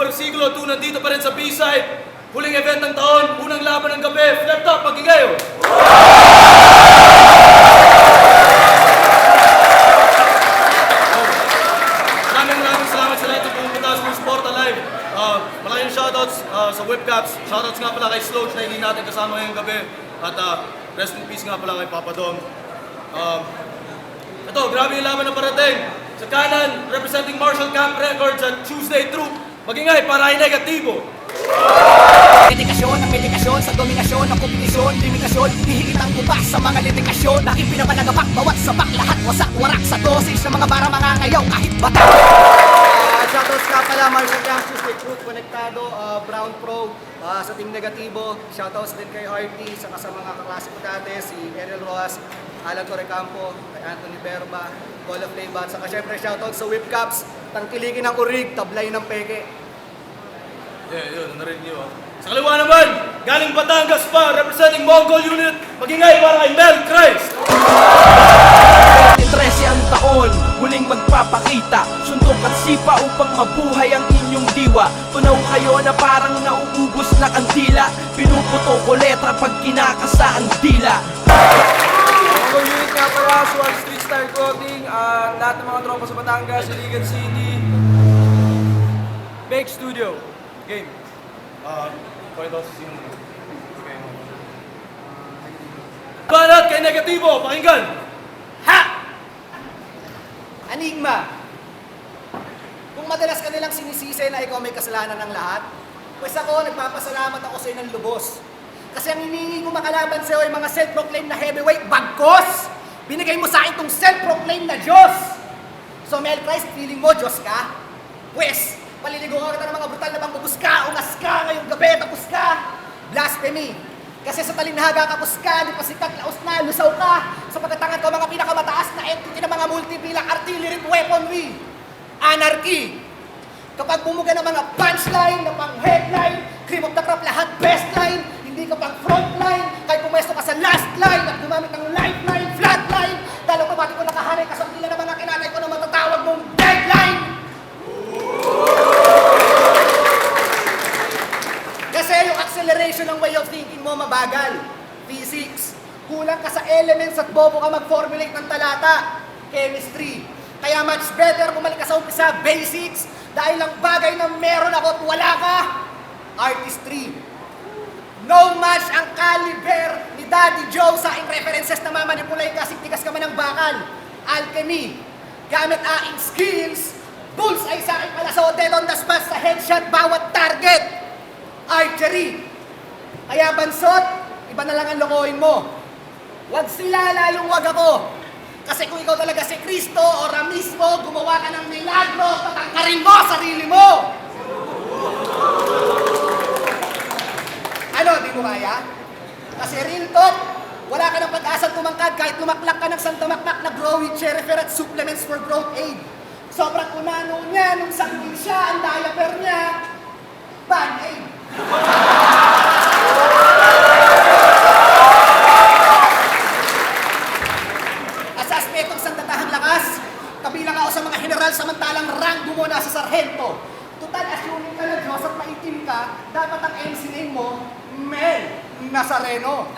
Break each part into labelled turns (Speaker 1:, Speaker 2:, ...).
Speaker 1: Mayor Siglo 2 nandito pa rin sa B-side. Huling event ng taon, unang laban ng gabi, Flip Top, Magigayo! Maraming salamat sa lahat ng pumunta sa Sport Alive. Malaking shoutouts sa Whipcaps. Shoutouts nga pala kay Sloach na hindi natin kasama ngayong gabi. At rest in peace nga pala kay Papa Dom. Ito, grabe yung laban na parating. Sa kanan, representing Marshall Camp Records at Tuesday Troop. Magingay para ay negatibo.
Speaker 2: Medikasyon sa dominasyon ng kompetisyon, limitasyon, hihigitang kubas sa mga litikasyon. Aking pinapanagapak, bawat sabak, lahat wasak, warak sa dosis ng mga bara mga ngayaw kahit bata.
Speaker 3: Shoutouts nga pala, Marshall Camp, Tuesday Troop, Konektado, Brown Pro, sa Team Negatibo. Shoutouts din kay RT, saka sa mga kaklase ko dati, si Ariel Rojas, Alan Torrecampo, kay Anthony Berba, Call of Laybat, saka syempre shoutouts sa Whipcaps, tangkilikin ng urig, tablay ng peke.
Speaker 1: Yun, narinig nyo. Sa kaliwa naman, galing Batangas pa, representing Mongol Unit, magingay para kay Mel Christ.
Speaker 4: 13 ang taon, huling magpapakita, suntok at sipa upang mabuhay ang inyong diwa. Tunaw kayo na parang nauubos na kandila, pinuputo ko letra pag kinakasa ang dila.
Speaker 5: Mongol Unit nga pala, Swag Street Star Clothing, lahat ng mga tropa sa Batangas, Iligan City, Bake Studio, game.
Speaker 1: Banat kay Negatibo, pakinggan.
Speaker 2: Ha! Enigma. Kung madalas ka nilang sinisisi na ikaw may kasalanan ng lahat, pues ako, nagpapasalamat ako sa ng lubos. Kasi ang hinihingi ko makalaban sa'yo ay mga self-proclaimed na heavyweight bagkos. Binigay mo sa akin tong self-proclaimed na Diyos. So Mel Christ, feeling mo Diyos ka? Pues, paliligo ka kita ng mga brutal na pangbubus ka, ungas ka ngayong gabi, tapos ka. Blasphemy. Kasi sa talinhaga kapos ka, di pa sikat, laos na, lusaw ka. Sa pagkatangan ko, mga pinakamataas na entity ng mga multi-bilang artillery weaponry. Anarchy. Kapag bumuga ng mga punchline, ng pang headline, cream of the crop, lahat best line, hindi ka pang frontline, kahit pumesto ka sa last line, at gumamit ng lifeline, flatline, dahil automatic ko nakahanay ka sa pila ng mga kinatay ko na matatawag mong deadline. Kasi yung acceleration ng way of thinking mo mabagal. Physics. Kulang ka sa elements at bobo ka mag-formulate ng talata. Chemistry. Kaya much better bumalik ka sa umpisa, basics. Dahil ang bagay na meron ako at wala ka, artistry. No match ang caliber ni Daddy Joe sa aking references na mamanipulay ka, sigtigas ka man ng bakal. Alchemy. Gamit aking skills, bullseye sa aking palaso, dead on the spot sa headshot bawat target. Archery. Kaya bansot, iba na lang ang lokohin mo. Huwag sila, lalong wag ako. Kasi kung ikaw talaga si Kristo o mismo, gumawa ka ng milagro, tatangkarin mo sarili mo. Ano, di mo kaya? Kasi real talk, wala ka ng pag-asang tumangkad kahit lumaklak ka ng santamakmak na grow with Cherifer at supplements for growth aid. Sobrang unano niya, nung sakit siya, ang diaper niya, Band-Aid. At sa aspetong sandatahang lakas, kabilang ako sa mga general samantalang rango mo nasa sarhento. Total, assuming ka na Diyos at maitim ka, dapat ang MC name mo, Mel Nazareno.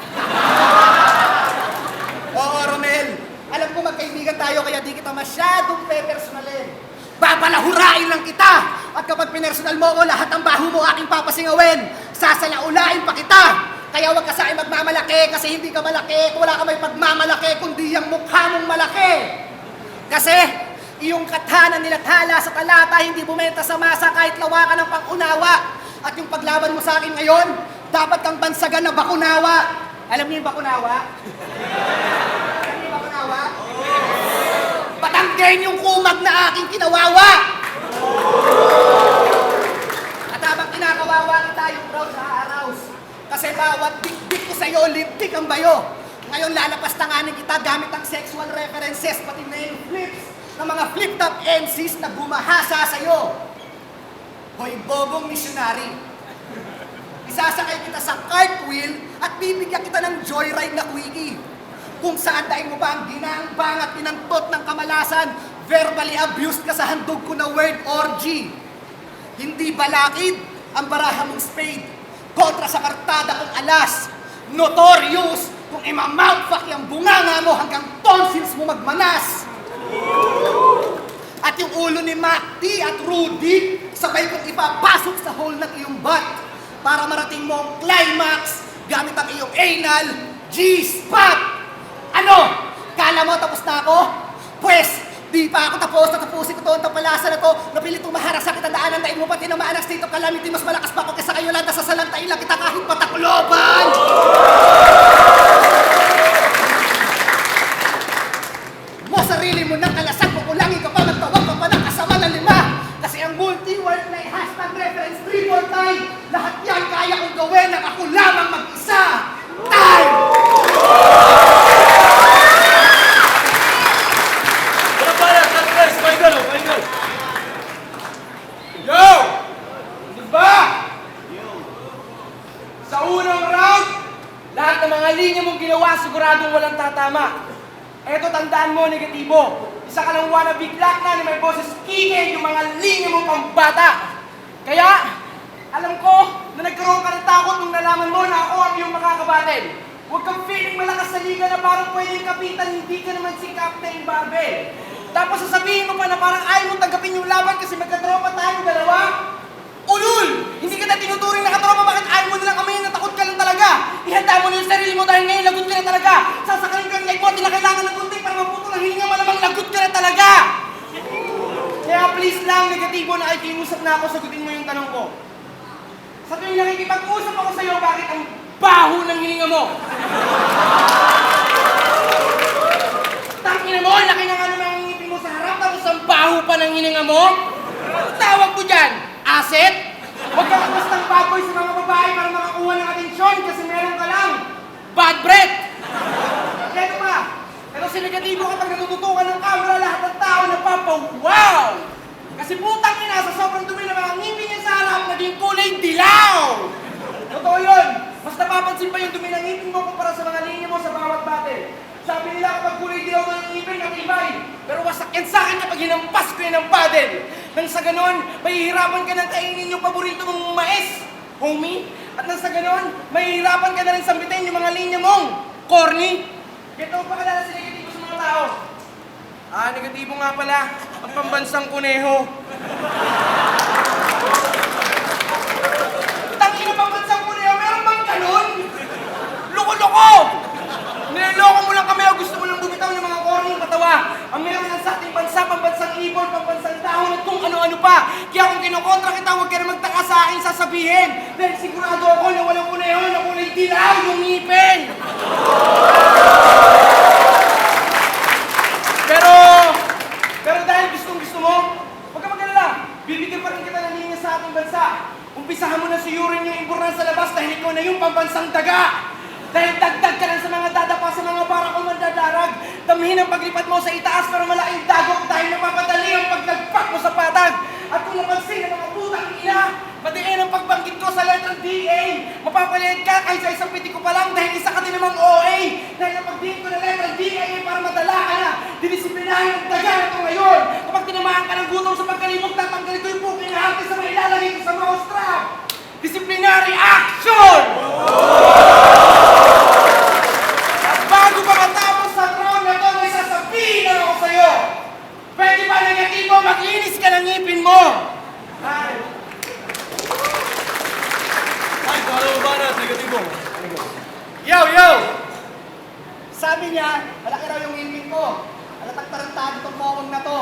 Speaker 2: Oo, Romel. Alam ko magkaibigan tayo kaya di kita masyadong pe-personalin. Babalahurain lang kita! At kapag pinersonal mo ko, lahat ng baho mo aking papasingawin. Sasalaulain pa kita! Kaya huwag ka sa akin magmamalaki kasi hindi ka malaki. Wala ka may pagmamalaki kundi ang mukha mong malaki. Kasi iyong kathanan nilathala sa talata hindi bumenta sa masa kahit lawakan ng pangunawa. At yung paglaban mo sa akin ngayon, dapat kang bansagan na bakunawa. Alam niyo yung bakunawa? Alam niyo yung bakunawa? Patanggain yung kumag na aking kinawawa! At habang kinakawawa kita, yung brown sa arouse. Kasi bawat dik-dik ko sa'yo, liptik ang bayo. Ngayon lalapastanganin kita gamit ang sexual references, pati nail flips ng mga flip-top MCs na bumahasa sa'yo. Hoy, bobong missionary. Isasakay kita sa cartwheel at bibigyan kita ng joyride na quickie. Kung saan dahil mo ba ang ginangbang at pinantot ng kamalasan, verbally abused ka sa handog ko na word orgy. Hindi balakid ang baraha mong spade kontra sa kartada kong alas. Notorious kung imamountfuck yung bunganga mo hanggang tonsils mo magmanas. At yung ulo ni Macti at Rudy, sabay kong ipapasok sa hole ng iyong butt para marating mo ang climax gamit ang iyong anal G-spot. Ano? Kala mo tapos na ako? Pwes, di pa ako tapos. Tatapusin ko to ang tapalasan na to. Napilit umaharang sa kitang daanan. Daig mo pati na maanak state of calamity. Mas malakas pa ako kaysa kayo lang. Nasasalantain lang kita kahit patakloban. Mo sarili mo ng kalasan. Kukulangin ka pa. Magtawag ka pa ng kasama ng lima. Kasi ang multi-word na hashtag reference 3-4 time. Lahat yan kaya kong gawin nang ako lamang mag-isa. Time!
Speaker 1: Walang balas, guys, final.
Speaker 5: Yo! Diba? Sa unang round, lahat ng mga linya mong ginawa siguradong walang tatama. Eto, tandaan mo, negatibo. Isa ka lang wannabe black na ni may boses kike yung mga linya mo pang bata. Kaya, alam ko na nagkaroon ka ng takot nung nalaman mo na ako ang iyong makakabatin. Huwag kang feeling malakas sa liga na parang pwedeng kapitan, hindi ka naman si Captain Barbell. Tapos sasabihin mo pa na parang ayaw mo tanggapin yung laban kasi magkatropa tayong dalawa. Ulul! Hindi ka na tinuturing na katropa, bakit ayaw mo nilang kami na takot ka lang talaga? Ihanda mo na yung sarili mo dahil ngayon lagot ka na talaga. Sasakalin ka ng leg mo, di na kailangan ng kunti para maputo ng hininga, malamang lagot ka na talaga. Kaya please lang, negatibo na ikiusap na ako, sagutin mo yung tanong ko. Sa tuwing nakikipag-usap ako sa'yo, bakit ang baho ng hininga mo? Tangina mo, laki na nga naman ang ngipin mo sa harap, tapos ang baho pa ng hininga mo? Ang tawag mo dyan? Asset? Huwag ka bastang baboy sa mga babae para makakuha ng atensyon kasi meron ka lang bad breath. Kaya pa, pero si negatibo kapag natututukan ng camera, lahat ng tao napapawaw! Kasi putang ina, sa sobrang dumi ng mga ngipin niya sa harap, naging kulay dilaw! Totoo yun! Mas napapansin pa yung dumi ng ngipin mo kumpara sa mga linya mo sa bawat battle. Sabi nila kapag kulay dilaw ko yung ngipin, matibay. Pero wasak yan sa akin kapag hinampas ko yan ng paddle. Nang sa ganon, mahihirapan ka na kainin yung paborito mong mais, homie. At nang sa ganon, mahihirapan ka na rin sambitin yung mga linya mong corny. Kaya pa kalala si negatibo sa mga tao. Negatibo nga pala, ang pambansang kuneho. Tangina pambansang kuneho, meron bang ganun? Loko-loko! Niloloko mo lang kami o gusto mo lang bumitaw ng mga corny katawa. Ang meron lang sa ating bansa, pambansang ibon, pambansang dahon at kung ano-ano pa. Kaya kung kinukontra kita, huwag ka na magtaka sa akin sasabihin. Dahil sigurado ako na walang kuneho na kulay dilaw yung ngipin. Pero dahil gustong-gusto mo, huwag ka mag-alala. Bibigyan pa rin kita ng linya sa ating bansa. Umpisahan mo na suyurin yung imbornan sa labas dahil ikaw na yung pambansang daga. Dahil dagdag ka lang sa mga dadapa sa mga barakong mandadarag. Damhin ang paglipat mo sa itaas pero malaking dagok dahil napapadali ang paglagpak mo sa patag. At kung napansin ang mga putang ina, madiin ang pagbanggit ko sa letrang DA. Mapapaliit ka kahit sa isang piti ko pa lang dahil isa ka din namang OA. Dahil napagdiin ko na letrang DA para madala ka na. Didisiplinahin ang daga na ito ngayon. Kapag tinamaan ka ng gutom sa pagkalimok, tatanggalin ko yung puking hati sa mailalagay ko sa mouse trap. Disciplinary action! Bago pa matapos sa round na ito, may sasabihin na ako sa'yo. Pwede ba negatibo, maglinis ka ng ngipin mo? Ay.
Speaker 1: Ay, paano ba na, negatibo?
Speaker 2: Yo! Sabi niya, malaki raw yung ngipin ko. Alatag-tarantado itong mokong na to.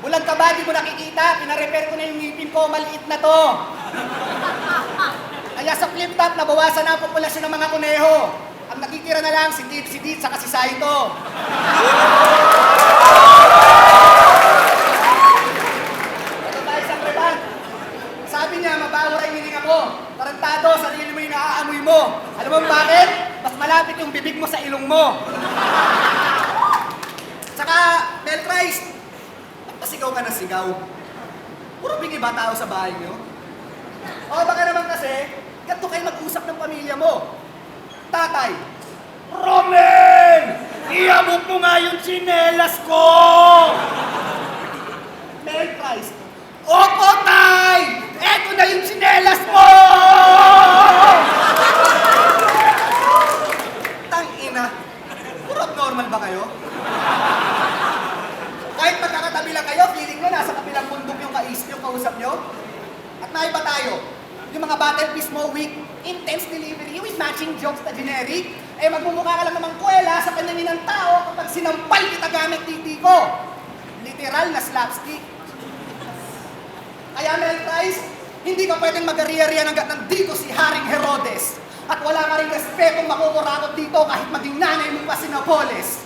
Speaker 2: Bulag ka ba, di mo nakikita? Pinarepair ko na yung ngipin ko, maliit na to. Kaya sa flip top, nabawasan na ang populasyon ng mga kuneho. Ang nakikira na lang si Tip, si Dit, saka si Saito. Ito tayo sa preban. Sabi niya, mabaho rin hininga ko. Tarantado, sarili mo yung naaamoy mo. Alam mo bakit? Mas malapit yung bibig mo sa ilong mo. Saka, Bel Christ, sigaw ka na sigaw. Puro bingi ba tao sa bahay niyo? O baka naman kasi, ganito kayo mag-usap ng pamilya mo. Tatay, Romen! Iabot mo nga yung tsinelas ko! Mel Price, opo tay! battle piece mo weak, intense delivery with matching jokes na generic, eh magmumukha ka lang namang kuwela sa paningin ng tao kapag sinampal kita gamit titi ko. Literal na slapstick. Kaya Mel Price, hindi ka pwedeng mag-ariya-ariya hanggat nandito si Haring Herodes. At wala ka rin respetong makukurakot dito kahit maging nanay mo pa si Napoles.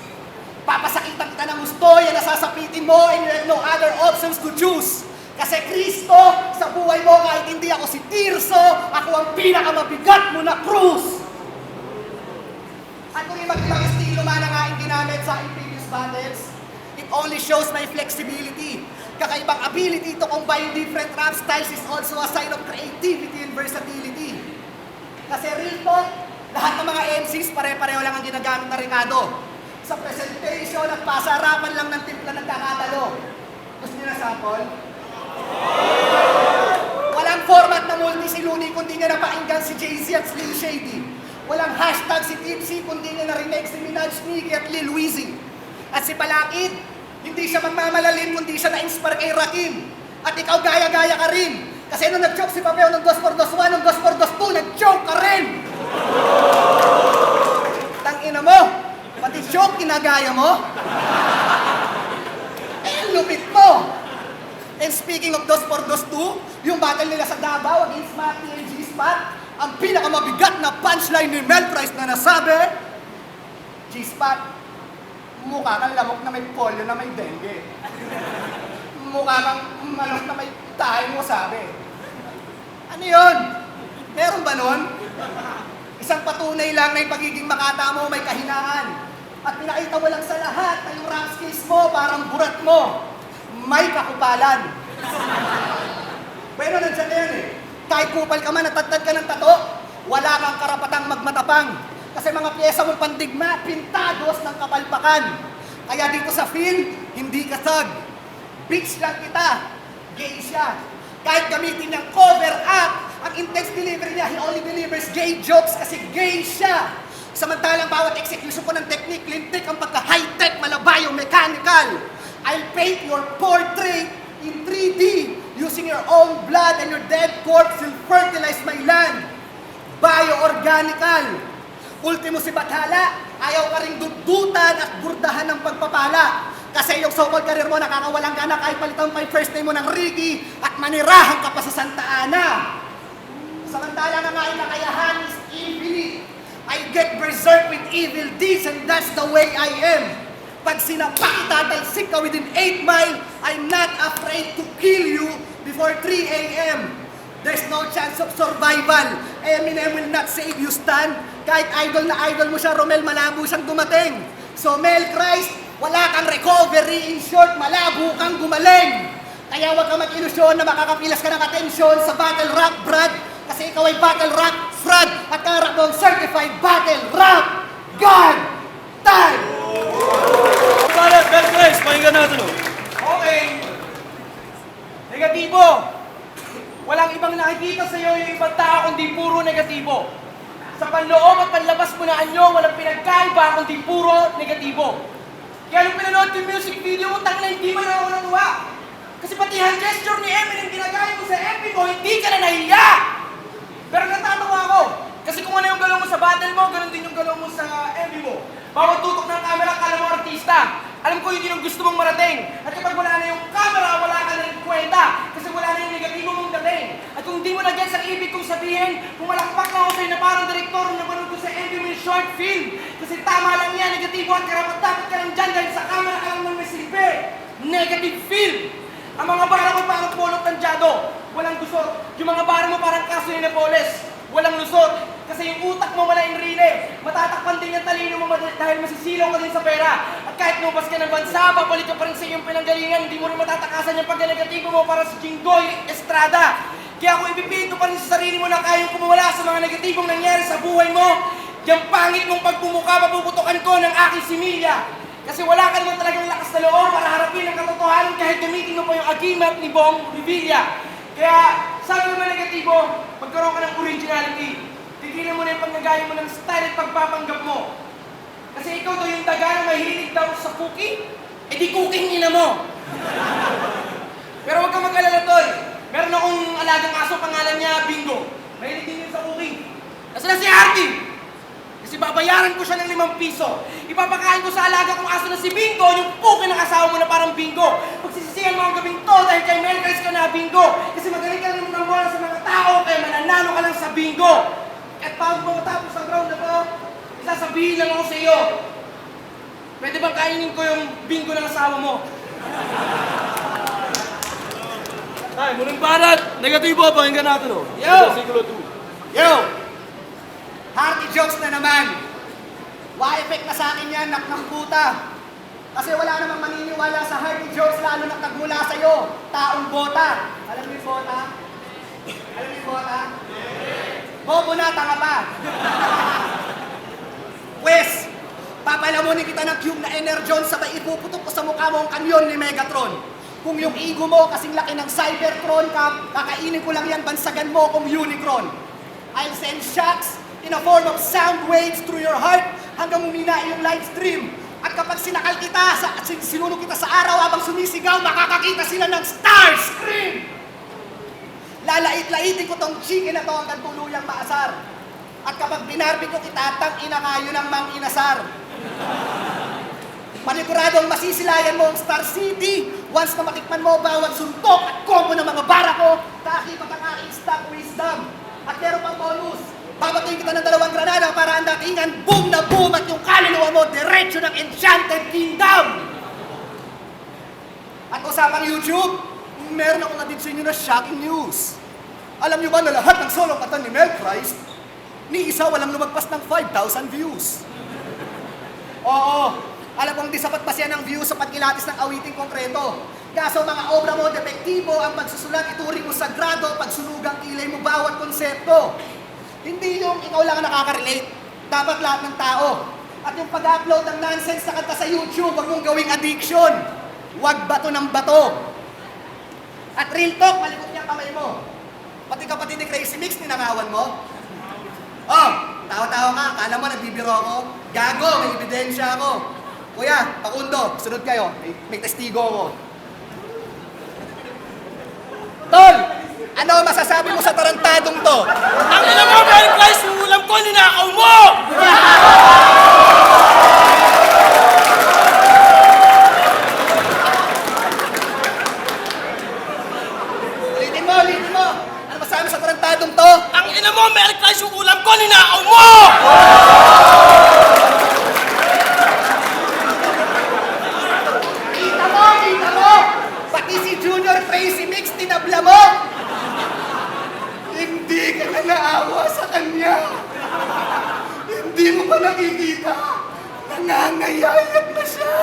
Speaker 2: Papasakitan kita ng gusto, yan nasasapitin mo and you have no other options to choose. Kasi Kristo, sa buhay mo kahit hindi ako si Tirso, ako ang pinakamabigat mo na krus. At kung iba-ibang estilo man ang aking ginamit sa aking previous battles, it only shows my flexibility. Kakaibang ability to combine different rap styles is also a sign of creativity and versatility. Kasi real talk, lahat ng mga MCs pare-pareho lang ang ginagamit na Ricardo. Sa presentation at pasarapan lang ng timpla nagkakatalo. Gusto niyo na sample? Walang format na multi si Looney kundi niya napakinggan si Jay-Z at Slim Shady. Walang hashtag si Tipsy kundi niya narinig si Minaj, Nicki at Lil Weezy. At si Palakid, hindi siya magmamalalim kundi siya na-inspire kay Rakim. At ikaw gaya-gaya ka rin. Kasi nung nag-joke si Papeo ng 2x2, ng 2x2, nag-joke ka rin! Tangina mo! Pati joke ginagaya mo? Eh, ang lupit mo! And speaking of 2x2, yung battle nila sa Davao against Matty and G-Spot, ang pinakamabigat na punchline ni Mel Price na nasabi, G-Spot, mukha kang lamok na may polio na may dengue. Mukha kang manok na may tayo mo sabi. Ano yun? Meron ba nun? Isang patunay lang na yung pagiging makata mo may kahinaan. At pinakita mo lang sa lahat na yung rap skills mo parang burat mo. May kakupalan. Pero nandiyan na yan eh. Kahit kupal ka man, natatad ka ng tato, wala kang karapatang magmatapang. Kasi mga pyesa mong pandigma, pintados ng kapalpakan. Kaya dito sa film, hindi ka thug. Bitch lang kita. Gay siya. Kahit gamitin niyang cover up, ang intense delivery niya, he only delivers gay jokes kasi gay siya. Samantalang bawat execution ko ng technique, lintik ang pagka-high-tech, malabayo, mechanical. I'll paint your portrait in 3D using your own blood and your dead corpse will fertilize my land. Bioorganical. Ultimo si Bathala, ayaw ka ring dudutan at burdahan ng pagpapala. Kasi yung so-called career mo nakakawalang gana kahit palitan pa yung first name mo ng Ricky at manirahan ka pa sa Santa Ana. Samantala nga ang nakayahan is evilly. I get berserk with evil deeds and that's the way I am. Pag sinapak kita, talsik ka within 8 mile, I'm not afraid to kill you before 3 a.m. There's no chance of survival. Eminem will not save you, Stan. Kahit idol na idol mo siya, Romel, malabo siyang dumating. So, Mel Christ, wala kang recovery. In short, malabo kang gumaling. Kaya huwag kang mag-ilusyon na makakapilas ka ng atensyon sa battle rap, Brad. Kasi ikaw ay battle rap, fraud. At karap mo ang certified battle rap god. Time!
Speaker 1: Para, Mel Price, pakinggan natin o.
Speaker 5: Okay. Negatibo. Walang ibang nakikita sa iyo yung ibang tao kundi puro negatibo. Sa panloob at panlabas mo na anyo, walang pinagkaiba kundi puro negatibo. Kaya nung pinanood ko yung music video mo, tangina hindi man ako natuwa. Kasi pati hand gesture ni Eminem ginagaya mo sa FB mo, hindi ka na nahiya! Pero natatawa ako. Kasi kung ano yung galaw mo sa battle mo, ganun din yung galaw mo sa FB mo. Bawat tutok ng camera, kala mo artista. Alam ko yun yung gusto mong marating. At kapag wala na yung camera, wala ka na rin kwenta. Kasi wala na yung negatibo mong dating. At kung di mo na-gets ang ibig kong sabihin, pumalakpak na ako sa'yo na parang direktor na napanood ko sa MV mo yung short film. Kasi tama lang yan, negatibo at karapat dapat ka lang dyan dahil sa camera ka lang nang may silbi. Negative film. Ang mga bara mo parang polot ng Jado. Walang gusot. Yung mga bara mo parang kaso ni Napoles. Walang lusot. Kasi yung utak mo wala yung rile. Matatakpan din yung talino mo dahil masisilaw ka din sa pera. At kahit lumabas ka ng bansa, babalik ka pa rin sa iyong pinanggalingan. Hindi mo rin matatakasan yung pagka-negatibo mo para sa Jinggoy Estrada. Kaya kung ipipito pa rin sa sarili mo na kayang kumawala sa mga negatibong nangyari sa buhay mo, yung pangit mong pagbumuka, mapuputukan ko ng aking similya. Kasi wala ka naman talagang lakas na loob para harapin ang katotohanan kahit gamitin mo pa yung agimat ni Bong Revilla. Kaya, sabi naman negatibo, magkaroon ka ng originality. Tigilan mo na yung pagnagaya mo ng style at pagpapanggap mo. Kasi ikaw daw yung daga na mahilig daw sa cookie, di cooking ina mo. Pero huwag kang mag-alala, tol. Meron akong alagang aso, pangalan niya Bingo. Mahilig Nasaan na si Artie? Kasi babayaran ko siya ng 5 piso. Ipapakain ko sa alaga kong aso na si Bingo, yung pukin ng asawa mo na parang Bingo. Pagsisisihan mo ang gabing to dahil kay Mel Grace ka na Bingo. Kasi magaling ka naman ng bola sa mga tao, kaya mananalo ka lang sa Bingo. At bago mo matapos ang ground na to, isasabihin lang ako sa iyo. Pwede bang kainin ko yung Bingo ng asawa mo?
Speaker 1: Ay, muling banat! Negatibo, pakinggan natin oh.
Speaker 2: Yo!
Speaker 1: Siglo 2.
Speaker 2: Yo! Hearty jokes na naman. Wa-effect na sa akin yan, naknang puta. Kasi wala namang maniniwala sa hearty jokes lalo na nagmula sa'yo, taong bota. Alam mo yung bota? Alam mo yung bota? Bobo na, tanga pa. Pwes, papalamunin kita ng cube na Energon sabay ipuputok ko sa mukha mo ang kanyon ni Megatron. Kung yung ego mo kasing laki ng Cybertron, kakainin ko lang yan, bansagan mo kung Unicron. I'll send shocks in a form of sound waves through your heart hanggang umina yung live stream. At kapag sinakal kita, sinunog kita sa araw habang sumisigaw, makakakita sila ng star scream! Lalait-laitin ko tong chicken na to hanggang tuluyang maasar. At kapag binarbi ko kita, tang-ina nga yun ang mang-inasar. Paniguradong masisilayan mo ang Star City once na matikman mo bawat suntok at combo ng mga bara ko, kaakibat ang aking stock wisdom. At meron pang bonus, babatuin kita ng 2 granada para ang datingan boom na boom at yung kaluluwa mo diretso ng Enchanted Kingdom. At usapang YouTube, meron akong natid sa inyo na shocking news. Alam niyo ba na lahat ng solong kanta ni Mel Christ, ni isa walang lumagpas ng 5,000 views? Oo, alam kong di sapat pa siya ng views sa pagkilatis ng awiting konkreto. Kaso mga obra mo depektibo, ang pagsusulat ituring mo sagrado, pagsunugang kilay mo bawat konsepto. Hindi yung ikaw lang ang nakaka-relate, dapat lahat ng tao. At yung pag-upload ng nonsense na kanta sa YouTube, huwag mong gawing addiction. Huwag bato ng bato. At real talk, malikot niya kamay mo. Pati kapatid ni Crazy Mix, ninangawan mo. Oh, tawa-tawa ka, kala mo nagbibiro ako. Gago, may ebidensya ako. Kuya, Pakundo, sunod kayo. May testigo ko. Tol, ano masasabi mo sa tarantadong to?
Speaker 5: Ang ina mo, Mel Grace, yung ulam ko, ninakaw mo!
Speaker 2: Ulitin mo, ulitin mo. Ano masasabi mo sa tarantadong to?
Speaker 5: Ang ina mo, Mel Grace, yung ulam ko, ninakaw mo!
Speaker 2: Kita mo, kita mo! Pati si Junior Crazy Mix, tinabla mo! Hindi ka na naawa sa kanya! Hindi mo ba nakikita? Nangangayayat na siya!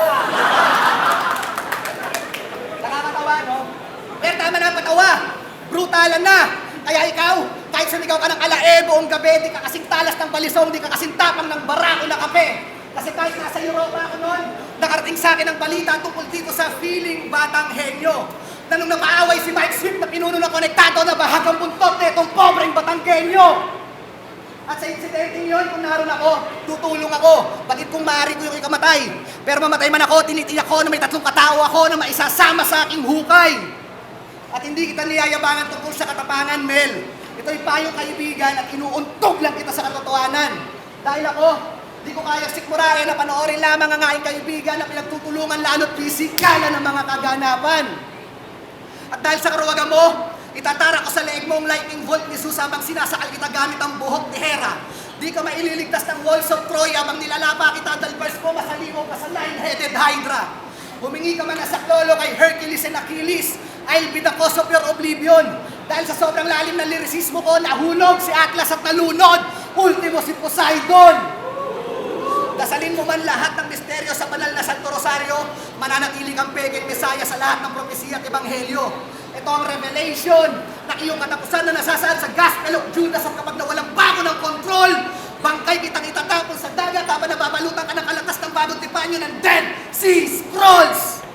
Speaker 2: Nakakatawa, no? Pero tama na ang patawa! Brutalan na! Kaya ikaw, kahit sumigaw ka ng alae buong gabi, di ka kasing talas ng balisong, di ka kasing tapang ng barako na kape. Kasi kahit nasa Europa ako noon, nakarating sa akin ang balita tungkol dito sa feeling batang henyo. Na nung napaaway si Mike Swift na pinuno na konektado na bahagang buntot na itong pobreng Batanggenyo. At sa insidente yun, kung naroon ako, tutulong ako. Bakit kung maaari ko yung ikamatay? Pero mamatay man ako, tinitiyak ko na may 3 katao ako na maisasama sa aking hukay. At hindi kita niyayabangan tungkol sa katapangan, Mel. Ito'y payong kaibigan at inuuntog lang kita sa katotohanan. Dahil ako, di ko kaya sikmurahin na panoorin lamang ang aking kaibigan na pinagtutulungan lalo't pisikalan ng mga kaganapan. At dahil sa karuwagan mo, itatara ko sa leeg mo ang lightning bolt ni Zeus habang sinasakal kita gamit ang buhok ni Hera. Di ka maililigtas ng walls of Troy habang nilalapa kita dahil first mo masalimaw ka sa nine-headed Hydra. Humingi ka man na saklolo kay Hercules and Achilles, I'll be the cause of your oblivion. Dahil sa sobrang lalim ng lirisismo ko, nahulog si Atlas at nalunod, ultimo si Poseidon. Dasalin mo man lahat ng misteryo sa banal na Santo Rosario, mananatili kang pegeng Mesaya sa lahat ng propesiya at ebanghelyo. Ito ang revelation na iyong katapusan na nasasaad sa Gospel of Judas at kapag nawalang bago ng kontrol, bangkay kitang itatapon sa dagat habang nababalutan ka ng kalatas ng bagong tipanyo ng Dead Sea Scrolls.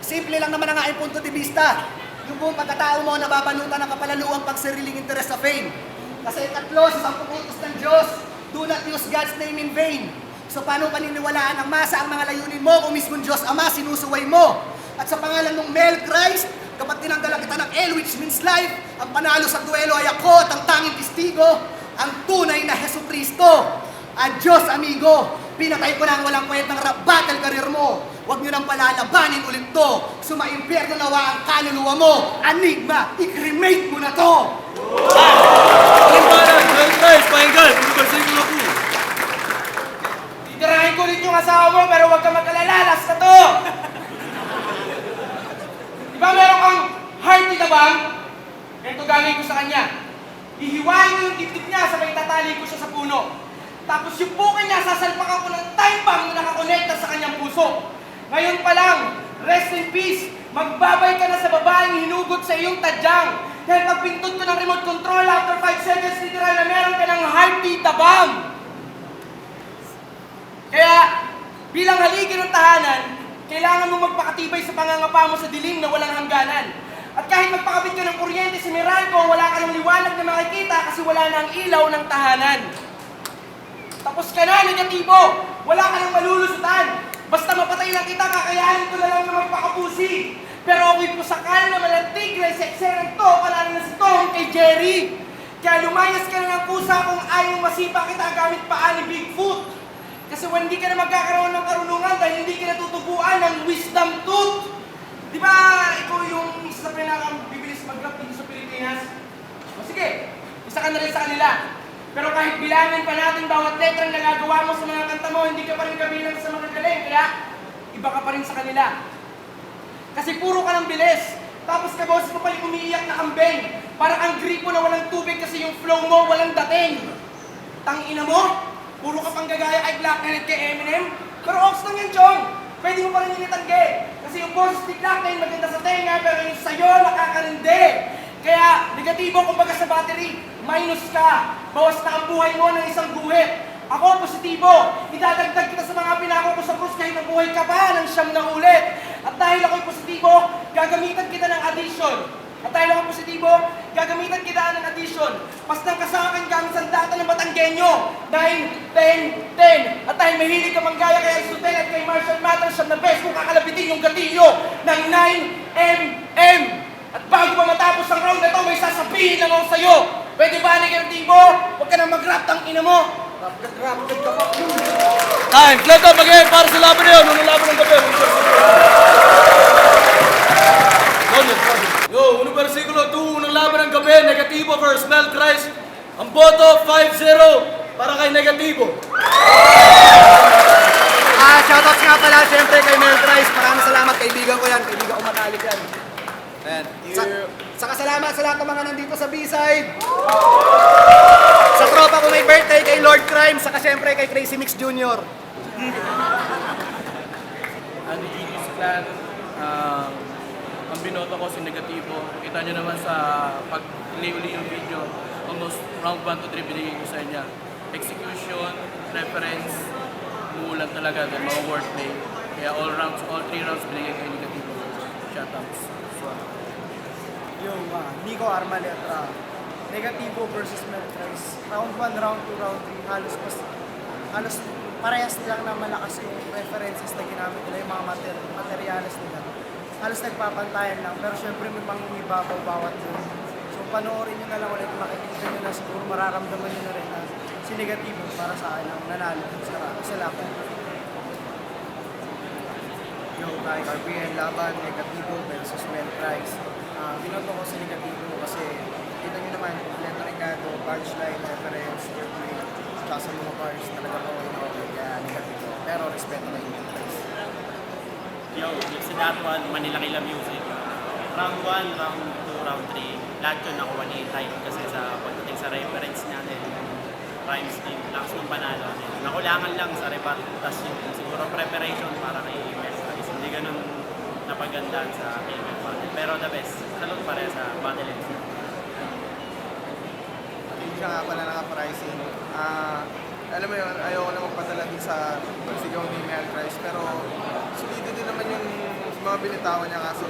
Speaker 2: Simple lang naman ang aking punto de vista. Yung buong pagkatao mo nababalutan ng kapalaluang pagsariling interes sa fame. Kasi ikatlo sa 10 utos ng Diyos, do not use God's name in vain. So paano paniniwalaan ng masa ang mga layunin mo kung mismong Diyos Ama sinusuway mo? At sa pangalan ng Mel Christ, kapag tinanggalan kita ng L which means life, ang panalo sa duelo ay ako at ang tanging testigo ang tunay na Hesus Kristo. Adios, amigo! Pinatay ko na ang walang kwentang rap battle career mo. Huwag nyo nang palalabanin ulit to. Sumaimpyerno nawa ang kaluluwa mo. Enigma, i-cremate mo na to!
Speaker 1: Kalimbaran, Mel Price, pakinggan, ano versikulo 2?
Speaker 5: Titirahin ko ulit yung asawa mo, pero huwag ka mag-alala, last na to! Di ba meron kang hearty na bang? Ganito gagawin ko sa kanya. Hihiwain ko yung dibdib niya, sabay tatali ko siya sa puno. Tapos yung bukin niya, sasalpakan ko ng time bomb na nakakonekta sa kanyang puso. Ngayon pa lang, rest in peace, magbabay ka na sa babaeng hinugot sa iyong tadyang. Dahil pag pindot ko ng remote control, after 5 seconds, literal na meron ka ng heartbeat na bomb. Kaya, bilang haligi ng tahanan, kailangan mo magpakatibay sa pangangapa mo sa dilim na walang hangganan. At kahit magpakabit ka ng kuryente sa Meralco, wala ka ng liwanag na makikita kasi wala na ang ilaw ng tahanan. Tapos ka na, negatibo! Wala ka nang malulusutan! Basta mapatay lang kita, kakayanin ko na lang na magpakapusi! Pero ako'y pusakal na malantig na sekserang to, panalo na si Tom kay Jerry! Kaya lumayas ka na ng kusa kung ayaw masipa kita gamit paa ni Bigfoot! Kasi hindi ka na magkakaroon ng karunungan dahil hindi ka natutubuan ng wisdom tooth! Di ba ikaw yung isa sa pinakang-bibilis mag-rap dito sa Pilipinas? O sige, isa ka na rin sa kanila. Pero kahit bilangin pa natin bawat letrang nagagawa mo sa mga kanta mo, hindi ka pa rin kabilang sa mga galing, kaya iba ka pa rin sa kanila. Kasi puro ka ng bilis, tapos kaboses mo pa yung umiiyak na kambing. Para kang gripo na walang tubig kasi yung flow mo walang dating. Tangina mo, puro ka pang gagaya kay Black Knight kay Eminem. Pero ox lang yan, Chong. Pwede mo pa rin initangge. Kasi yung boses ni Black Knight maganda sa tenga, pero yung sayo nakakarindi. Kaya, negatibo kumbaga sa battery, minus ka. Bawas na ang buhay mo ng isang guhit. Ako, positibo. Idadagdag kita sa mga pinako ko sa krus kahit nabuhay ka pa ng 9 na ulit. At dahil ako'y positibo, gagamitan kita ng addition. At dahil ako'y positibo, gagamitan kita ng addition. Pastang ka sa akin gamit sa data ng Batanggenyo. 9, 10, 10. At dahil mahilig ka manggaya kay Aristotle at kay Marshall Mathers, siyam na best kung kakalabitin yung gatilyo ng 9mm. At bago pa matapos ang round na ito, may sasabihin lang ako sa'yo. Pwede ba, negatibo? Huwag ka na mag-rap ng ina mo. Rap ka pa.
Speaker 1: Time, flat up again para sa laban na yun. Unang laban ng gabi. Yo, unang versikulo 2, unang laban ng gabi. Negatibo versus Mel Price. Ang boto, 5-0 para kay Negatibo.
Speaker 2: Shoutouts nga pala siyempre kay Mel Price. Maraming salamat, kaibigan ko yan. Kaibigan ko matalik yan. Ayan. Saka salamat sa lahat ng mga nandito sa B-side. Sa tropa ko may birthday kay Lord Crime. Saka siyempre kay Crazy Mix Jr.
Speaker 6: Ang Genius Clan, ang binoto ko si Negatibo. Kita nyo naman sa pag-uli yung video, almost round 1 to 3 binigay ko sa kanya. Execution, reference, muulan talaga, then mga wordplay. Kaya all 3 rounds binigay kay Negatibo. Shoutouts.
Speaker 7: Yung Nico Armaletra, Negatibo versus Mel Price. Round 1, round 2, round 3, halos parehas lang na malakas yung references na ginamit nila, yung mga materials nila. Halos nagpapantayan lang, pero syempre may pangingibabaw bawat yun. So panoorin nyo na lang ulit, makikita nyo na siguro mararamdaman nyo na rin na si Negatibo para sa akin ang nanalo sa laban.
Speaker 3: Yung kay RPN laban, Negatibo versus Mel Price. Binoto ko si Negatibo kasi kita nyo naman, Leto Ricardo, punchline, reference, wordplay, tsaka sa mga bars, talaga ko okay, kaya Negatibo. Pero respeto na yung Mel Price.
Speaker 8: Yo, it's that one, Manila Kila Music. Round 1, round 2, round 3, lahat yun nakuha ni Type kasi sa pagdating sa reference natin, rhymes din, lakas ng panalo. Nakulangan lang sa rebat, tas yung siguro preparation para kay Mel Price. Hindi ganun napagandaan sa female battle. Pero the best, salute pa rin sa battle MC.
Speaker 7: Hindi siya nga pala naka-pricing. Alam mo yun, ayoko na magpadala din sa pagsigaw ni Mel Price, pero solido din naman yung mga binitawan niya kaso